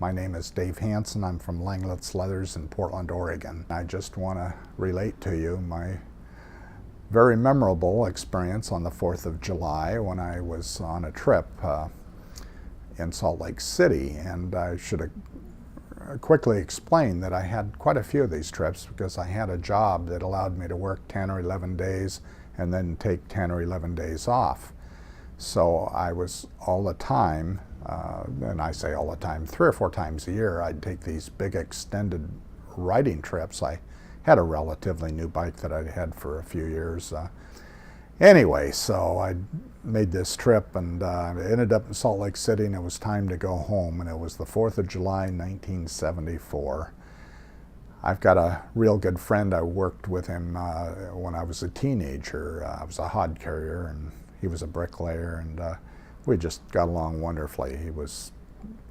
My name is Dave Hansen. I'm from Langlitz Leathers in Portland, Oregon. I just want to relate to you my very memorable experience on the 4th of July when I was on a trip in Salt Lake City. And I should quickly explain that I had quite a few of these trips because I had a job that allowed me to work 10 or 11 days and then take 10 or 11 days off. So I was all the time, and I say all the time, 3 or 4 times a year, I'd take these big extended riding trips. I had a relatively new bike that I'd had for a few years. Anyway, so I made this trip and I ended up in Salt Lake City, and it was time to go home, and it was the 4th of July, 1974. I've got a real good friend. I worked with him when I was a teenager. I was a hod carrier, and he was a bricklayer, and we just got along wonderfully. He was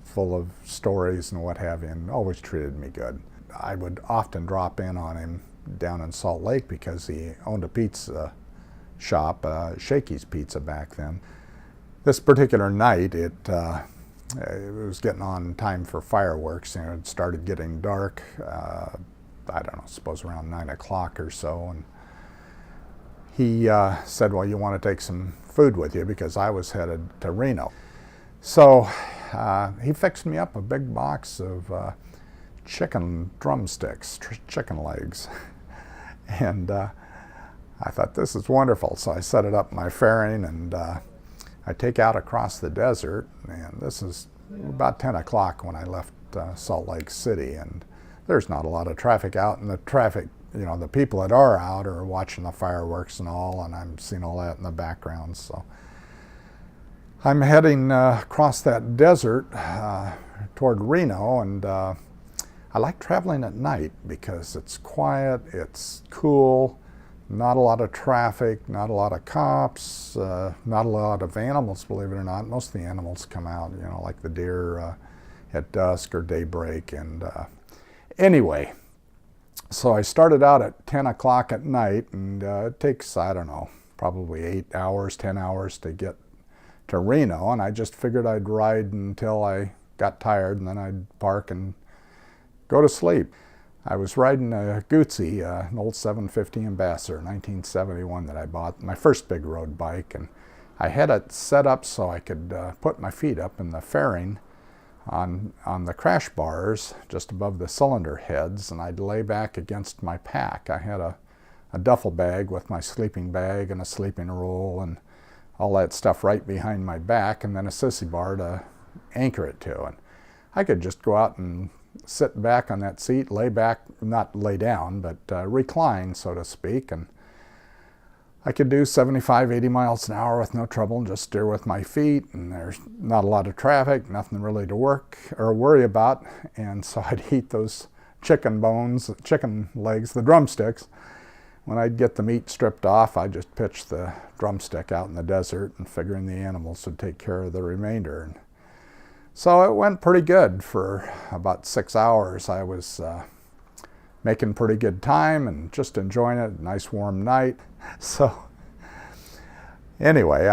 full of stories and what have you, and always treated me good. I would often drop in on him down in Salt Lake because he owned a pizza shop, Shakey's Pizza back then. This particular night, it was getting on time for fireworks, and it started getting dark, I don't know, suppose around 9 o'clock or so, and he said, well, you want to take some food with you, because I was headed to Reno. So he fixed me up a big box of chicken drumsticks, chicken legs. And I thought, this is wonderful. So I set it up in my fairing, and I take out across the desert, and this is about 10 o'clock when I left Salt Lake City, and there's not a lot of traffic out, and the traffic, you know, the people that are out are watching the fireworks and all, and I'm seeing all that in the background. So I'm heading across that desert toward Reno, and I like traveling at night because it's quiet, it's cool, not a lot of traffic, not a lot of cops, not a lot of animals, believe it or not. Most of the animals come out, you know, like the deer at dusk or daybreak. And anyway, so I started out at 10 o'clock at night, and it takes, I don't know, probably 8 hours, 10 hours to get to Reno, and I just figured I'd ride until I got tired, and then I'd park and go to sleep. I was riding a Guzzi, an old 750 Ambassador, 1971 that I bought, my first big road bike, and I had it set up so I could put my feet up in the fairing on the crash bars just above the cylinder heads, and I'd lay back against my pack. I had a duffel bag with my sleeping bag and a sleeping roll and all that stuff right behind my back, and then a sissy bar to anchor it to. And I could just go out and sit back on that seat, lay back, not lay down, but recline, so to speak, and I could do 75, 80 miles an hour with no trouble and just steer with my feet, and there's not a lot of traffic, nothing really to work or worry about. And so I'd eat those chicken bones, chicken legs, the drumsticks. When I'd get the meat stripped off, I'd just pitch the drumstick out in the desert, and figuring the animals would take care of the remainder. And so it went pretty good for about 6 hours. I was making pretty good time and just enjoying it. A nice warm night. So anyway,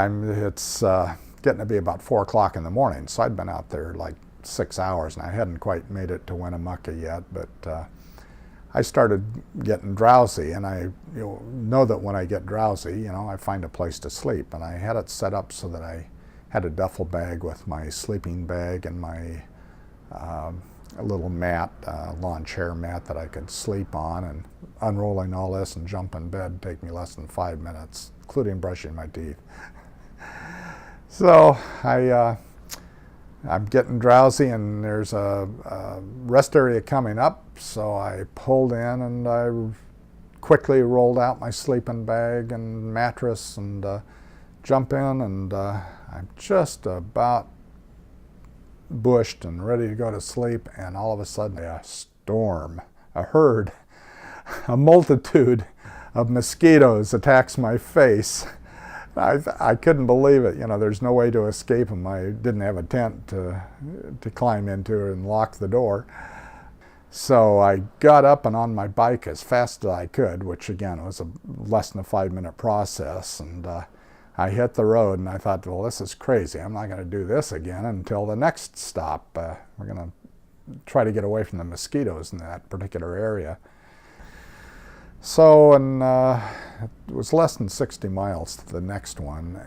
it's getting to be about 4 o'clock in the morning. So I'd been out there like 6 hours, and I hadn't quite made it to Winnemucca yet, but I started getting drowsy, and I know that when I get drowsy, I find a place to sleep, and I had it set up so that I had a duffel bag with my sleeping bag and my a little mat, lawn chair mat that I could sleep on, and unrolling all this and jump in bed take me less than 5 minutes, including brushing my teeth. So I'm getting drowsy, and there's a rest area coming up, so I pulled in and I quickly rolled out my sleeping bag and mattress and jump in, and I'm just about bushed and ready to go to sleep, and all of a sudden a storm, a herd, a multitude of mosquitoes attacks my face. I couldn't believe it. There's no way to escape them. I didn't have a tent to climb into and lock the door. So I got up and on my bike as fast as I could, which again was less than a 5-minute process, and I hit the road, and I thought, well, this is crazy. I'm not going to do this again until the next stop. We're going to try to get away from the mosquitoes in that particular area. So, and it was less than 60 miles to the next one.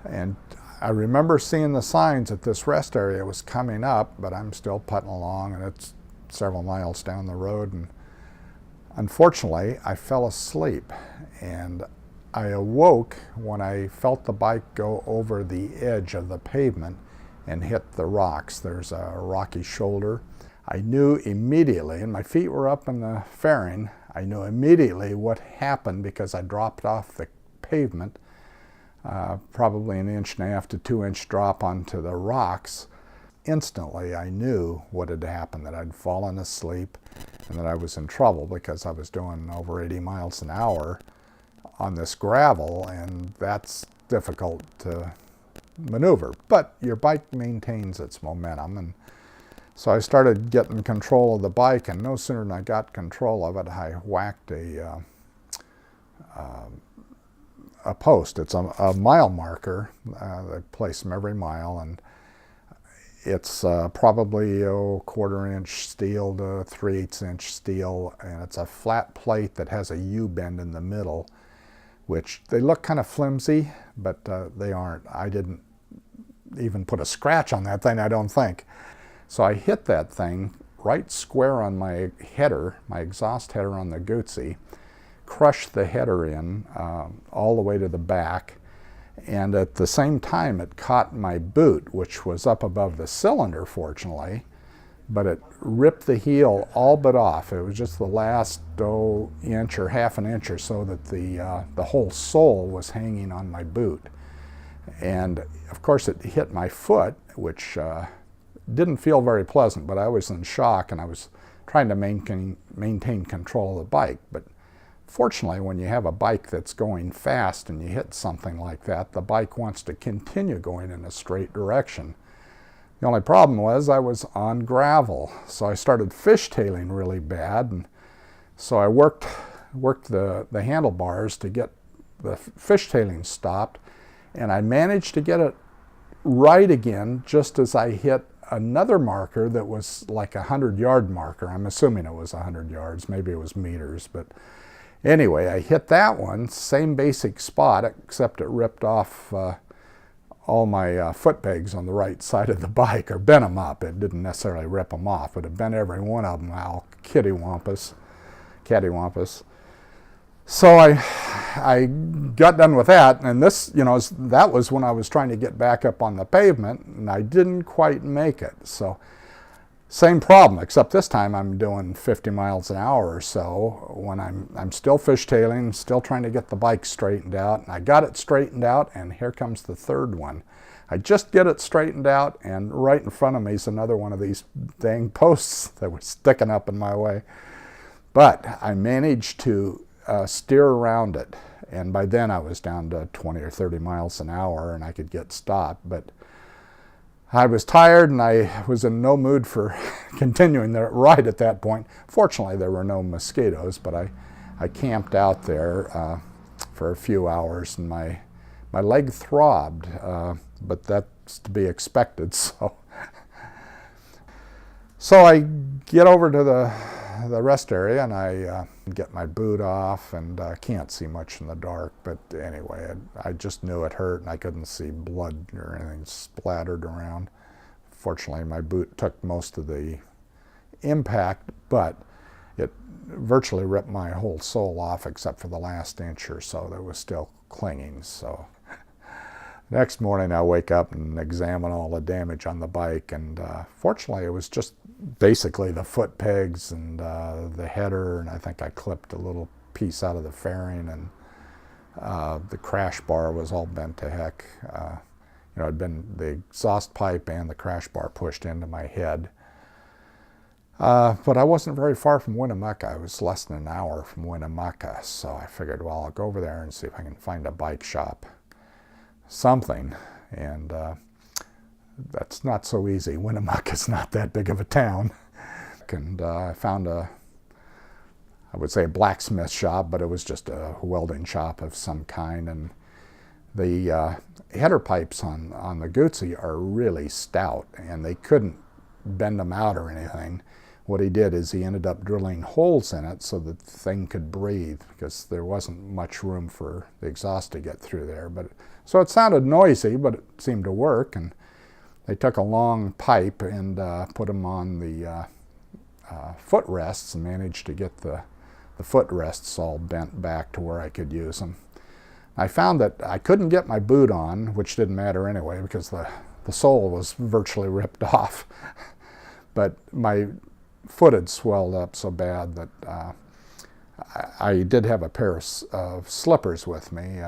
And I remember seeing the signs that this rest area was coming up, but I'm still putting along, and it's several miles down the road. And unfortunately, I fell asleep, and I awoke when I felt the bike go over the edge of the pavement and hit the rocks. There's a rocky shoulder. I knew immediately, and my feet were up in the fairing, I knew immediately what happened because I dropped off the pavement, probably an 1.5 to 2 inch drop onto the rocks. Instantly I knew what had happened, that I'd fallen asleep and that I was in trouble because I was doing over 80 miles an hour on this gravel, and that's difficult to maneuver. But your bike maintains its momentum, and so I started getting control of the bike, and no sooner than I got control of it, I whacked a post. It's a mile marker. They place them every mile, and it's probably a 1/4 inch steel to 3/8 inch steel, and it's a flat plate that has a U-bend in the middle, which they look kind of flimsy, but they aren't. I didn't even put a scratch on that thing, I don't think. So I hit that thing right square on my header, my exhaust header on the Guzzi, crushed the header in all the way to the back, and at the same time it caught my boot, which was up above the cylinder, fortunately, but it ripped the heel all but off. It was just the last inch or 1/2 inch or so that the whole sole was hanging on my boot. And of course it hit my foot, which didn't feel very pleasant, but I was in shock, and I was trying to maintain control of the bike. But fortunately, when you have a bike that's going fast and you hit something like that, the bike wants to continue going in a straight direction. The only problem was I was on gravel, so I started fishtailing really bad, and so I worked the handlebars to get the fishtailing stopped, and I managed to get it right again just as I hit another marker that was like a 100-yard marker. I'm assuming it was 100 yards, maybe it was meters, but anyway, I hit that one, same basic spot, except it ripped off all my foot pegs on the right side of the bike, or bent them up. It didn't necessarily rip them off, but it bent every one of them out, cattywampus. So I got done with that, and this, that was when I was trying to get back up on the pavement, and I didn't quite make it. So same problem, except this time I'm doing 50 miles an hour or so when I'm still fishtailing, still trying to get the bike straightened out. And I got it straightened out, and here comes the third one. I just get it straightened out, and right in front of me is another one of these dang posts that was sticking up in my way. But I managed to steer around it, and by then I was down to 20 or 30 miles an hour, and I could get stopped. But I was tired, and I was in no mood for continuing the ride at that point. Fortunately, there were no mosquitoes, but I camped out there for a few hours, and my leg throbbed, but that's to be expected. So I get over to the rest area, and I get my boot off, and can't see much in the dark, but anyway, I just knew it hurt, and I couldn't see blood or anything splattered around. Fortunately, my boot took most of the impact, but it virtually ripped my whole sole off except for the last inch or so that was still clinging. So next morning I wake up and examine all the damage on the bike, and fortunately it was just basically the foot pegs and the header, and I think I clipped a little piece out of the fairing, and the crash bar was all bent to heck. It'd been the exhaust pipe and the crash bar pushed into my head. But I wasn't very far from Winnemucca. I was less than an hour from Winnemucca, so I figured, well, I'll go over there and see if I can find a bike shop, something. And that's not so easy. Winnemucca's not that big of a town. And I found I would say a blacksmith shop, but it was just a welding shop of some kind. And the header pipes on the Guzzi are really stout, and they couldn't bend them out or anything. What he did is he ended up drilling holes in it so that the thing could breathe, because there wasn't much room for the exhaust to get through there. So it sounded noisy, but it seemed to work. And they took a long pipe and put them on the footrests and managed to get the footrests all bent back to where I could use them. I found that I couldn't get my boot on, which didn't matter anyway because the sole was virtually ripped off. But my foot had swelled up so bad that I did have a pair of slippers with me,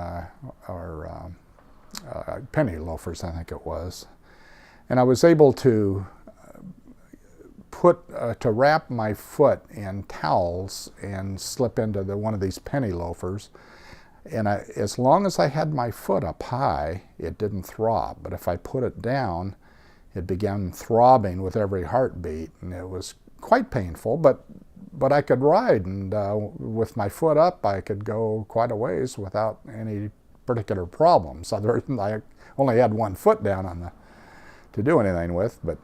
or penny loafers, I think it was. And I was able to to wrap my foot in towels and slip into one of these penny loafers. And as long as I had my foot up high, it didn't throb. But if I put it down, it began throbbing with every heartbeat, and it was quite painful, but I could ride, and with my foot up, I could go quite a ways without any particular problems, other than I only had one foot down to do anything with. But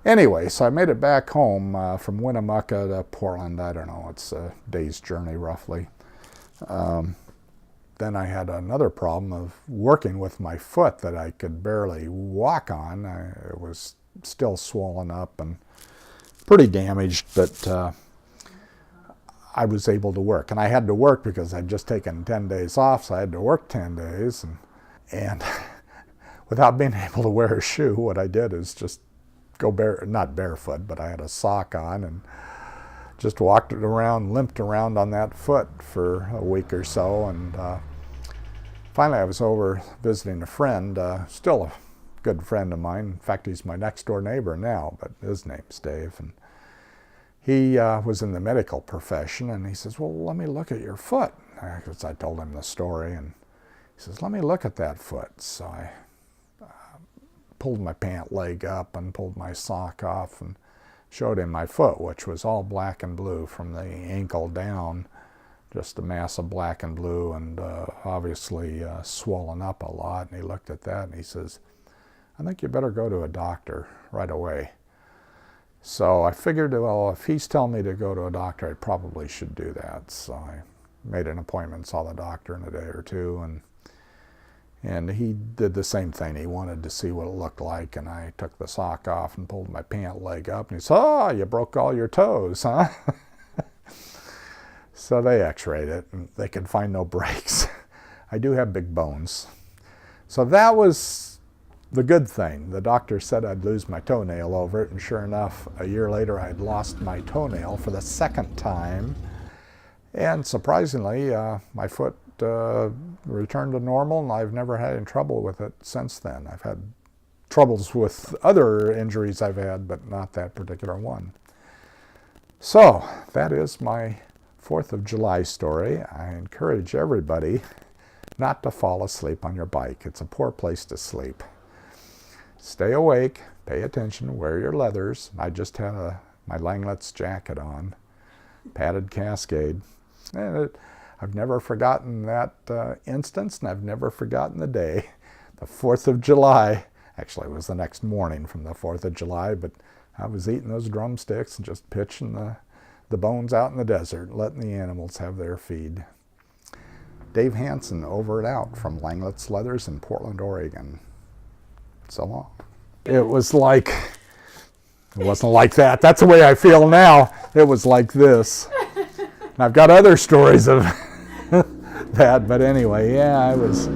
anyway, so I made it back home from Winnemucca to Portland. I don't know, it's a day's journey roughly. Then I had another problem of working with my foot that I could barely walk on. It was still swollen up and pretty damaged, but I was able to work. And I had to work because I'd just taken 10 days off, so I had to work 10 days. And without being able to wear a shoe, what I did is just go not barefoot, but I had a sock on and just walked it around, limped around on that foot for a week or so. And finally I was over visiting a friend, still a good friend of mine. In fact, he's my next door neighbor now, but his name's Dave. And he was in the medical profession, and he says, well, let me look at your foot. Because I told him the story, and he says, let me look at that foot. So I pulled my pant leg up and pulled my sock off and showed him my foot, which was all black and blue from the ankle down, just a mass of black and blue, and obviously swollen up a lot. And he looked at that and he says, I think you better go to a doctor right away. So I figured, well, if he's telling me to go to a doctor, I probably should do that. So I made an appointment, saw the doctor in a day or two, and he did the same thing. He wanted to see what it looked like, and I took the sock off and pulled my pant leg up, and he said, oh, you broke all your toes, huh? So they x-rayed it, and they could find no breaks. I do have big bones. So that was the good thing. The doctor said I'd lose my toenail over it, and sure enough, a year later I'd lost my toenail for the second time. And surprisingly, my foot returned to normal, and I've never had any trouble with it since then. I've had troubles with other injuries I've had, but not that particular one. So that is my 4th of July story. I encourage everybody not to fall asleep on your bike. It's a poor place to sleep. Stay awake, pay attention, wear your leathers. I just had my Langlitz jacket on, padded Cascade. And I've never forgotten that instance, and I've never forgotten the day. The 4th of July, actually it was the next morning from the 4th of July, but I was eating those drumsticks and just pitching the bones out in the desert, letting the animals have their feed. Dave Hansen over and out from Langlitz Leathers in Portland, Oregon. So long. It was like, it wasn't like that. That's the way I feel now. It was like this. And I've got other stories of that, but anyway, yeah, I was